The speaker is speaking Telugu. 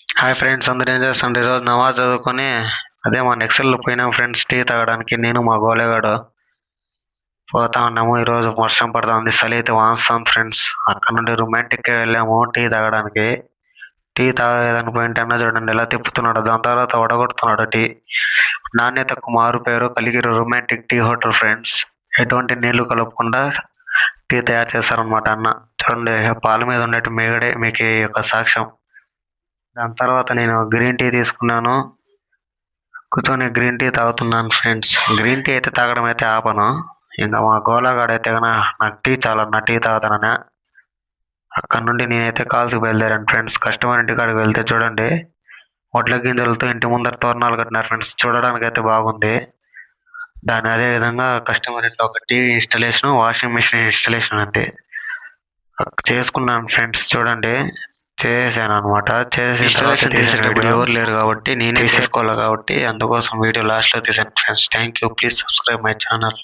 హాయ్ ఫ్రెండ్స్, అందరూ ఏం చేస్తుండ్రు? ఈరోజు నమాజ్ చదువుకొని అదే మా నెక్సల్లో పోయినాం ఫ్రెండ్స్ టీ తాగడానికి. నేను మా గోలేగాడు పోతా ఉన్నాము. ఈరోజు వర్షం పడతా ఉంది, చలి అయితే వాస్తాం ఫ్రెండ్స్. అక్కడ నుండి రొమాంటిక్గా వెళ్ళాము టీ తాగడానికి. టీ తాగేదానికి పోయింటే అన్న చూడండి ఎలా తిప్పుతున్నాడు, దాని తర్వాత వడగొడుతున్నాడు టీ. నాణ్యతకు మారు పేరు కలిగిన రొమాంటిక్ టీ హోటల్ ఫ్రెండ్స్. ఎటువంటి నీళ్లు కలపకుండా టీ తయారు చేస్తారనమాట అన్న. చూడండి, పాల మీద ఉండేటి మేగడే మీకు ఈ యొక్క సాక్ష్యం. దాని తర్వాత నేను గ్రీన్ టీ తీసుకున్నాను. కూర్చొని గ్రీన్ టీ తాగుతున్నాను ఫ్రెండ్స్. గ్రీన్ టీ అయితే తాగడం అయితే ఆపను. ఇంకా మా గోలాగాడైతే కన్నా నాకు టీ చాలన్న, టీ తాగుతానని అక్కడ నుండి నేనైతే కాల్స్కి బయలుదేరాను ఫ్రెండ్స్. కస్టమర్ ఇంటి కాడికి వెళ్తే చూడండి, వడ్ల గింజలతో ఇంటి ముందర తోరణాలు కట్టినారు ఫ్రెండ్స్. చూడడానికి అయితే బాగుంది. దాని అదే విధంగా కస్టమర్ ఇంట్లో ఒక TV installation, washing machine installation ఉంది. చేసుకున్నాను ఫ్రెండ్స్. చూడండి, చేసాను అనమాట. చేసిన తర్వాత తీసేటప్పుడు ఎవరు లేరు కాబట్టి నేనే తీసేసుకోవాలి కాబట్టి అందుకోసం వీడియో లాస్ట్లో తీసాను friends. Thank you. Please subscribe my channel.